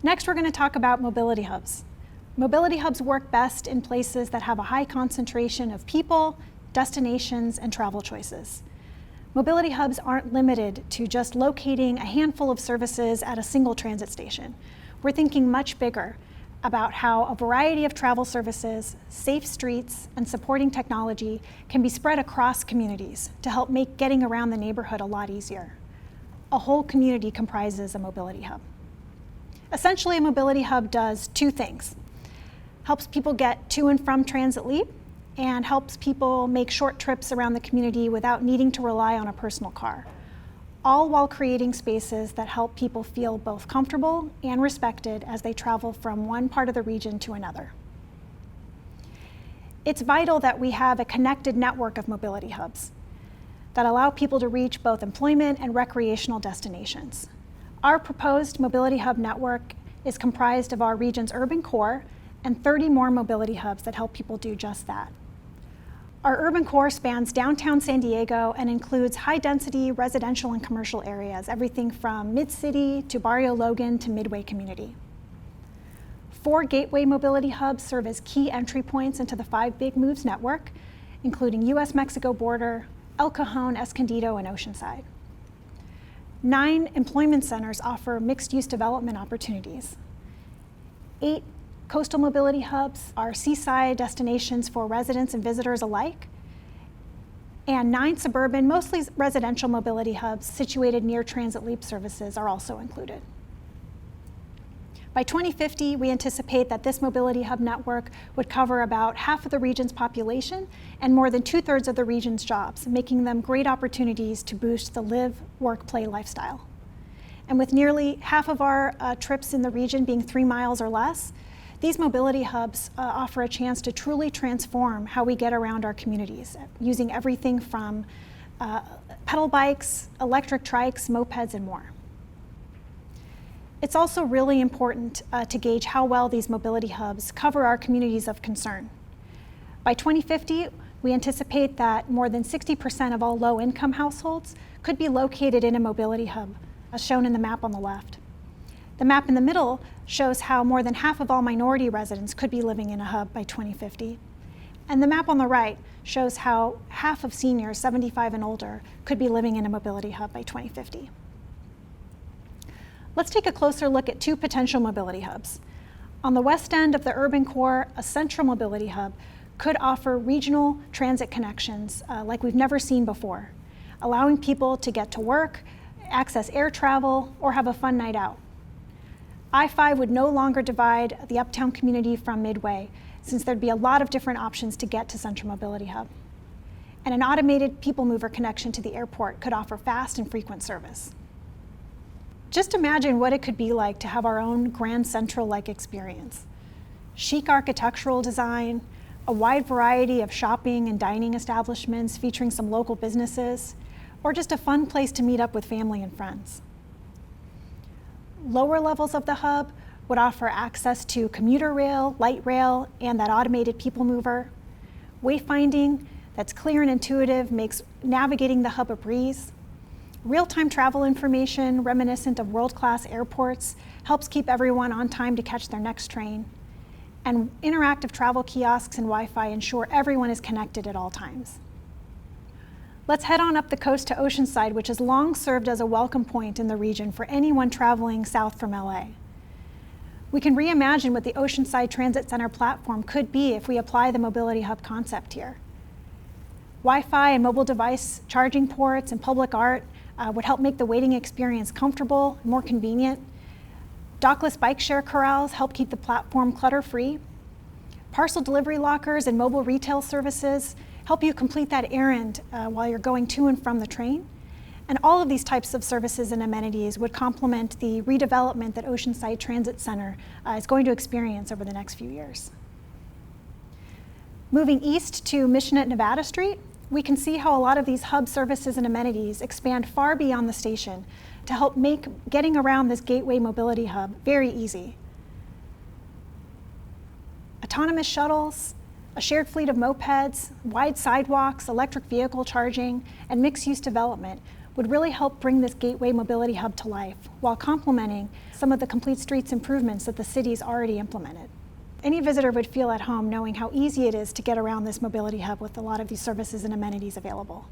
Next, we're going to talk about mobility hubs. Mobility hubs work best in places that have a high concentration of people, destinations, and travel choices. Mobility hubs aren't limited to just locating a handful of services at a single transit station. We're thinking much bigger about how a variety of travel services, safe streets, and supporting technology can be spread across communities to help make getting around the neighborhood a lot easier. A whole community comprises a mobility hub. Essentially, a mobility hub does two things. Helps people get to and from Transit Leap, and helps people make short trips around the community without needing to rely on a personal car, all while creating spaces that help people feel both comfortable and respected as they travel from one part of the region to another. It's vital that we have a connected network of mobility hubs that allow people to reach both employment and recreational destinations. Our proposed mobility hub network is comprised of our region's urban core and 30 more mobility hubs that help people do just that. Our urban core spans downtown San Diego and includes high-density residential and commercial areas, everything from Mid-City to Barrio Logan to Midway Community. 4 gateway mobility hubs serve as key entry points into the 5 Big Moves network, including US-Mexico border, El Cajon, Escondido, and Oceanside. 9 employment centers offer mixed-use development opportunities. 8 coastal mobility hubs are seaside destinations for residents and visitors alike. And 9 suburban, mostly residential mobility hubs situated near Transit Leap services are also included. By 2050, we anticipate that this mobility hub network would cover about half of the region's population and more than 2/3 of the region's jobs, making them great opportunities to boost the live, work, play lifestyle. And with nearly half of our trips in the region being 3 miles or less, these mobility hubs offer a chance to truly transform how we get around our communities, using everything from pedal bikes, electric trikes, mopeds, and more. It's also really important to gauge how well these mobility hubs cover our communities of concern. By 2050, we anticipate that more than 60% of all low-income households could be located in a mobility hub, as shown in the map on the left. The map in the middle shows how more than half of all minority residents could be living in a hub by 2050. And the map on the right shows how half of seniors 75 and older could be living in a mobility hub by 2050. Let's take a closer look at 2 potential mobility hubs. On the west end of the urban core, a central mobility hub could offer regional transit connections like we've never seen before, allowing people to get to work, access air travel, or have a fun night out. I-5 would no longer divide the uptown community from Midway, since there'd be a lot of different options to get to Central Mobility Hub. And an automated people mover connection to the airport could offer fast and frequent service. Just imagine what it could be like to have our own Grand Central-like experience. Chic architectural design, a wide variety of shopping and dining establishments featuring some local businesses, or just a fun place to meet up with family and friends. Lower levels of the hub would offer access to commuter rail, light rail, and that automated people mover. Wayfinding that's clear and intuitive makes navigating the hub a breeze. Real-time travel information reminiscent of world-class airports helps keep everyone on time to catch their next train. And interactive travel kiosks and Wi-Fi ensure everyone is connected at all times. Let's head on up the coast to Oceanside, which has long served as a welcome point in the region for anyone traveling south from LA. We can reimagine what the Oceanside Transit Center platform could be if we apply the mobility hub concept here. Wi-Fi and mobile device charging ports and public art would help make the waiting experience comfortable, more convenient. Dockless bike share corrals help keep the platform clutter-free. Parcel delivery lockers and mobile retail services help you complete that errand while you're going to and from the train. And all of these types of services and amenities would complement the redevelopment that Oceanside Transit Center is going to experience over the next few years. Moving east to Mission at Nevada Street, we can see how a lot of these hub services and amenities expand far beyond the station to help make getting around this gateway mobility hub very easy. Autonomous shuttles, a shared fleet of mopeds, wide sidewalks, electric vehicle charging, and mixed-use development would really help bring this Gateway Mobility Hub to life while complementing some of the complete streets improvements that the city's already implemented. Any visitor would feel at home knowing how easy it is to get around this mobility hub with a lot of these services and amenities available.